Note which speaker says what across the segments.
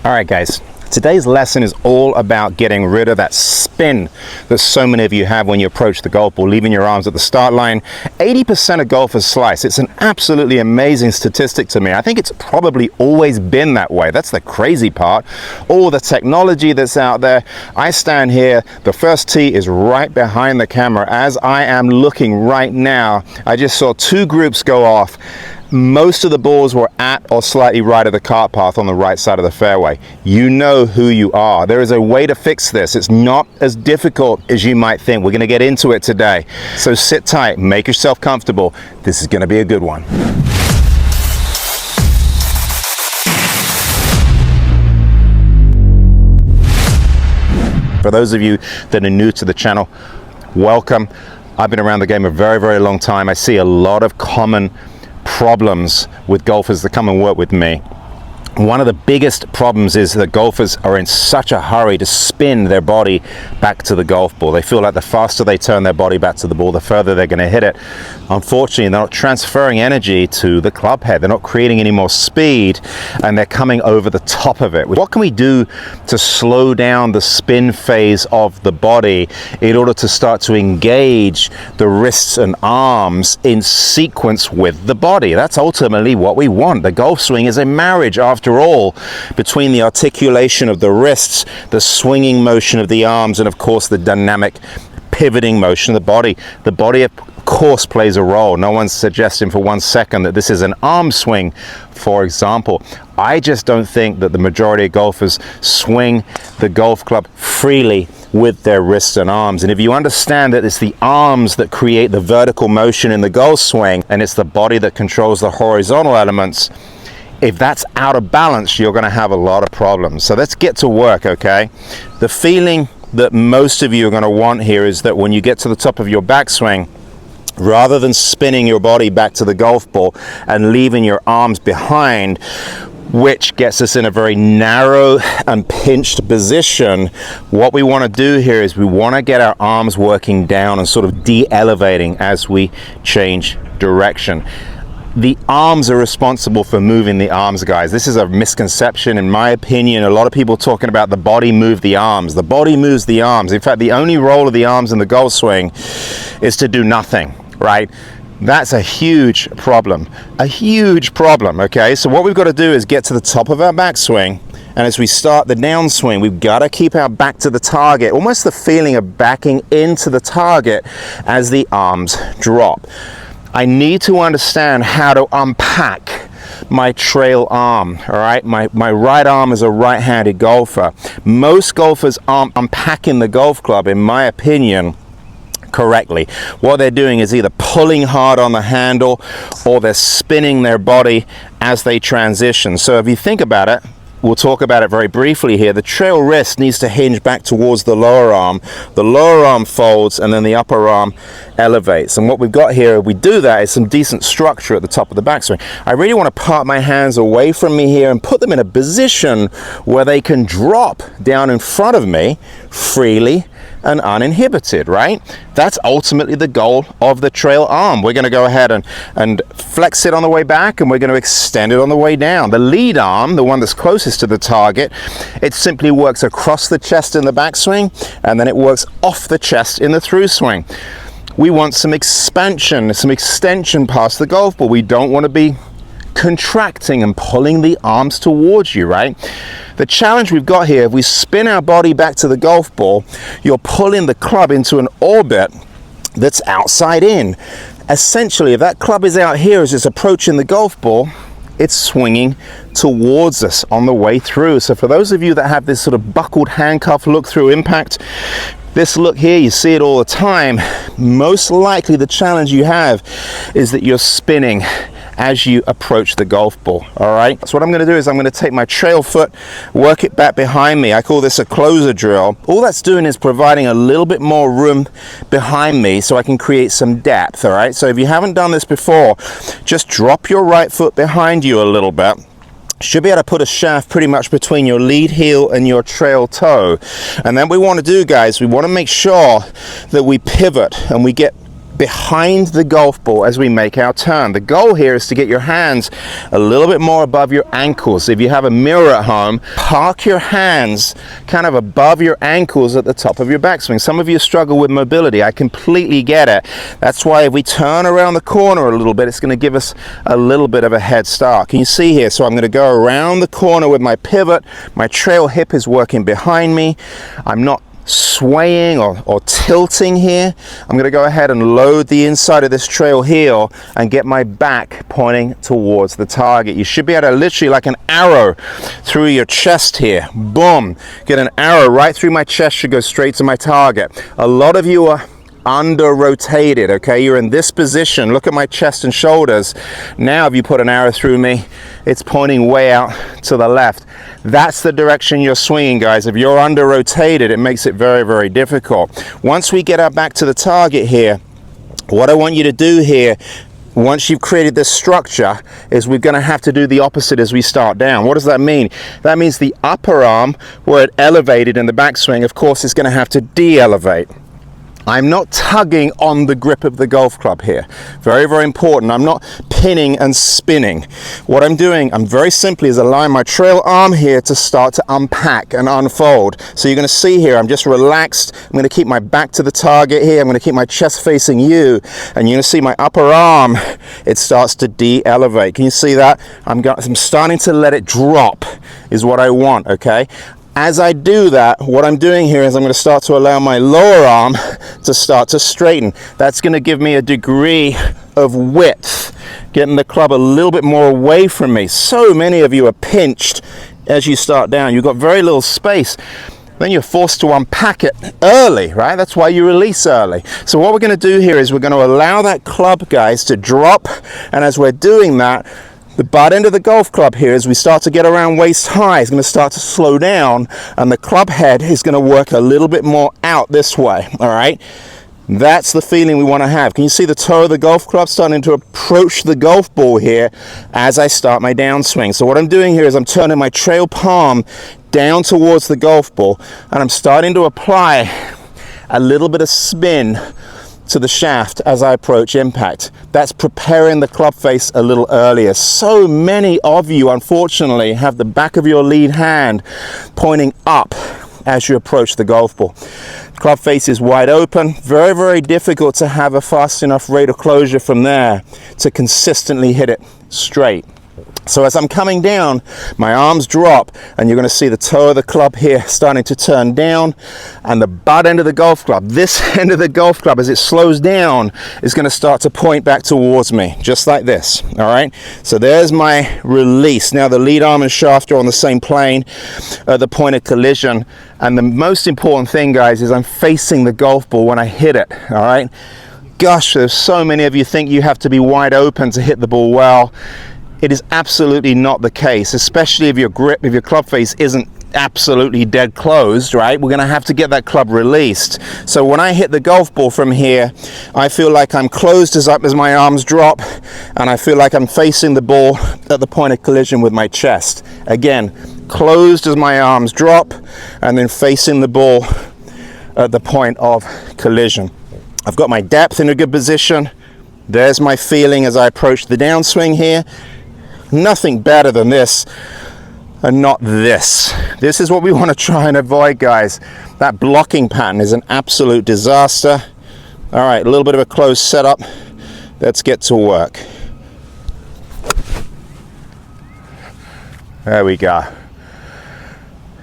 Speaker 1: All right, guys, today's lesson is all about getting rid of that spin that so many of you have when you approach the golf ball, leaving your arms at the start line. 80% of golfers slice. It's an absolutely amazing statistic to me. I think it's probably always been that way. That's the crazy part. All the technology that's out there. I stand here, the first tee is right behind the camera. As I am looking right now, I just saw two groups go off. Most of the balls were at or slightly right of the cart path on the right side of the fairway. You know who you are. There is a way to fix this. It's not as difficult as you might think. We're going to get into it today. So sit tight, make yourself comfortable. This is going to be a good one. For those of you that are new to the channel, welcome. I've been around the game a very, very long time. I see a lot of common problems with golfers that come and work with me. One of the biggest problems is that golfers are in such a hurry to spin their body back to the golf ball. They feel like the faster they turn their body back to the ball, the further they're going to hit it. Unfortunately, they're not transferring energy to the club head. They're not creating any more speed, and they're coming over the top of it. What can we do to slow down the spin phase of the body in order to start to engage the wrists and arms in sequence with the body? That's ultimately what we want. The golf swing is a marriage, after all, between the articulation of the wrists, the swinging motion of the arms, and of course the dynamic pivoting motion of the body. The body, of course, plays a role. No one's suggesting for 1 second that this is an arm swing, for example. I just don't think that the majority of golfers swing the golf club freely with their wrists and arms. And if you understand that it's the arms that create the vertical motion in the golf swing, and it's the body that controls the horizontal elements, if that's out of balance, you're going to have a lot of problems. So let's get to work, okay? The feeling that most of you are going to want here is that when you get to the top of your backswing, rather than spinning your body back to the golf ball and leaving your arms behind, which gets us in a very narrow and pinched position, what we want to do here is we want to get our arms working down and sort of de-elevating as we change direction. The arms are responsible for moving the arms, guys. This is a misconception, in my opinion. A lot of people talking about the body move the arms. The body moves the arms. In fact, the only role of the arms in the golf swing is to do nothing, right? That's a huge problem, okay? So what we've got to do is get to the top of our backswing, and as we start the downswing, we've got to keep our back to the target, almost the feeling of backing into the target as the arms drop. I need to understand how to unpack my trail arm, all right? My right arm is a right-handed golfer. Most golfers aren't unpacking the golf club, in my opinion, correctly. What they're doing is either pulling hard on the handle or they're spinning their body as they transition. So if you think about it, we'll talk about it very briefly here. The trail wrist needs to hinge back towards the lower arm. The lower arm folds and then the upper arm elevates. And what we've got here, if we do that, is some decent structure at the top of the backswing. I really want to part my hands away from me here and put them in a position where they can drop down in front of me freely and uninhibited, right? That's ultimately the goal of the trail arm. We're going to go ahead and flex it on the way back, and we're going to extend it on the way down. The lead arm, the one that's closest to the target, it simply works across the chest in the backswing, and then it works off the chest in the through swing. We want some expansion, some extension past the golf ball. We don't want to be contracting and pulling the arms towards you, right? The challenge we've got here, if we spin our body back to the golf ball, you're pulling the club into an orbit that's outside in. Essentially, if that club is out here as it's approaching the golf ball, it's swinging towards us on the way through. So for those of you that have this sort of buckled handcuff look through impact, this look here, you see it all the time. Most likely the challenge you have is that you're spinning as you approach the golf ball, all right? So what I'm gonna do is I'm gonna take my trail foot, work it back behind me. I call this a closer drill. All that's doing is providing a little bit more room behind me so I can create some depth, all right? So if you haven't done this before, just drop your right foot behind you a little bit. Should be able to put a shaft pretty much between your lead heel and your trail toe. And then what we want to do, guys, we want to make sure that we pivot and we get behind the golf ball as we make our turn. The goal here is to get your hands a little bit more above your ankles. If you have a mirror at home, park your hands kind of above your ankles at the top of your backswing. Some of you struggle with mobility. I completely get it. That's why if we turn around the corner a little bit, it's going to give us a little bit of a head start. Can you see here? So I'm going to go around the corner with my pivot. My trail hip is working behind me. I'm not swaying or tilting here. I'm going to go ahead and load the inside of this trail heel and get my back pointing towards the target. You should be able to literally, like an arrow through your chest here. Boom. Get an arrow right through my chest, should go straight to my target. A lot of you are under rotated, okay? You're in this position. Look at my chest and shoulders. Now if you put an arrow through me, it's pointing way out to the left. That's the direction you're swinging, guys. If you're under rotated, it makes it very, very difficult. Once we get our back to the target here, what I want you to do here, once you've created this structure, is we're going to have to do the opposite as we start down. What does that mean? That means the upper arm, where it elevated in the backswing, of course, is going to have to de-elevate. I'm not tugging on the grip of the golf club here. Very, very important. I'm not pinning and spinning. What I'm doing, I'm very simply is allowing my trail arm here to start to unpack and unfold. So you're going to see here, I'm just relaxed. I'm going to keep my back to the target here. I'm going to keep my chest facing you. And you're going to see my upper arm, it starts to de-elevate. Can you see that? I'm starting to let it drop is what I want, okay? As I do that, what I'm doing here is I'm going to start to allow my lower arm to start to straighten. That's going to give me a degree of width, getting the club a little bit more away from me. So many of you are pinched as you start down. You've got very little space. Then you're forced to unpack it early, right? That's why you release early. So what we're going to do here is we're going to allow that club, guys, to drop. And as we're doing that, the butt end of the golf club here, as we start to get around waist high, is going to start to slow down, and the club head is going to work a little bit more out this way, all right? That's the feeling we want to have. Can you see the toe of the golf club starting to approach the golf ball here as I start my downswing? So what I'm doing here is I'm turning my trail palm down towards the golf ball, and I'm starting to apply a little bit of spin to the shaft as I approach impact. That's preparing the club face a little earlier. So many of you, unfortunately, have the back of your lead hand pointing up as you approach the golf ball. Club face is wide open. Very, very difficult to have a fast enough rate of closure from there to consistently hit it straight. So as I'm coming down, my arms drop, and you're going to see the toe of the club here starting to turn down, and the butt end of the golf club, this end of the golf club, as it slows down, is going to start to point back towards me, just like this, all right? So there's my release. Now the lead arm and shaft are on the same plane at the point of collision, and the most important thing, guys, is I'm facing the golf ball when I hit it, all right? Gosh, there's so many of you think you have to be wide open to hit the ball well. It is absolutely not the case, especially if your grip, if your club face isn't absolutely dead closed, right? We're going to have to get that club released. So when I hit the golf ball from here, I feel like I'm closed as my arms drop, and I feel like I'm facing the ball at the point of collision with my chest. Again, closed as my arms drop, and then facing the ball at the point of collision. I've got my depth in a good position. There's my feeling as I approach the downswing here. Nothing better than this and not this. This is what we want to try and avoid, guys. That blocking pattern is an absolute disaster. All right, a little bit of a closed setup. Let's get to work. There we go.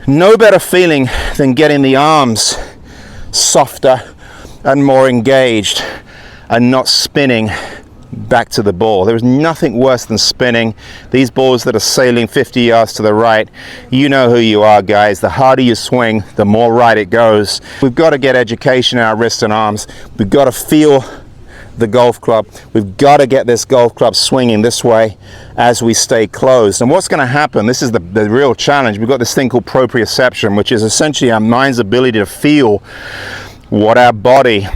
Speaker 1: No better feeling than getting the arms softer and more engaged and not spinning back to the ball. There is nothing worse than spinning. These balls that are sailing 50 yards to the right, you know who you are, guys. The harder you swing, the more right it goes. We've got to get education in our wrists and arms. We've got to feel the golf club. We've got to get this golf club swinging this way as we stay closed. And what's going to happen, this is the real challenge. We've got this thing called proprioception, which is essentially our mind's ability to feel what our body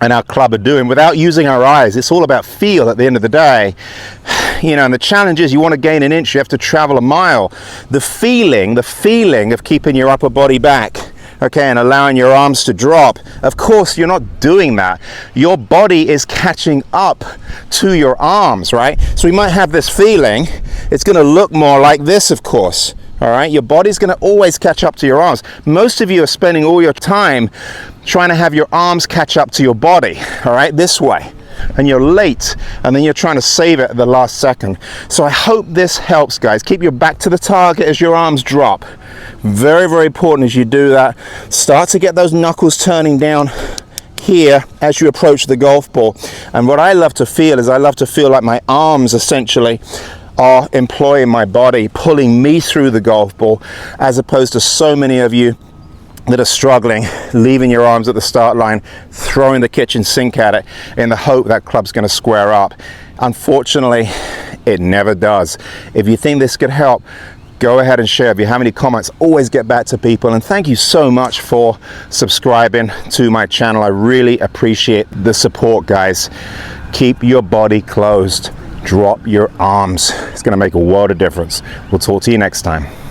Speaker 1: and our club are doing without using our eyes. It's all about feel at the end of the day. You know, and the challenge is you want to gain an inch, you have to travel a mile. The feeling of keeping your upper body back okay, and allowing your arms to drop, of course you're not doing that. Your body is catching up to your arms, right? So we might have this feeling, it's going to look more like this, of course. All right, your body's going to always catch up to your arms. Most of you are spending all your time trying to have your arms catch up to your body, all right, this way. And you're late, and then you're trying to save it at the last second. So I hope this helps, guys. Keep your back to the target as your arms drop. Very, very important as you do that. Start to get those knuckles turning down here as you approach the golf ball. And what I love to feel is I love to feel like my arms essentially are employing my body, pulling me through the golf ball, as opposed to so many of you that are struggling, leaving your arms at the start line, throwing the kitchen sink at it in the hope that club's going to square up. Unfortunately, it never does. If you think this could help, go ahead and share. If you have any comments, always get back to people. And thank you so much for subscribing to my channel. I really appreciate the support, guys. Keep your body closed. Drop your arms. It's going to make a world of difference. We'll talk to you next time.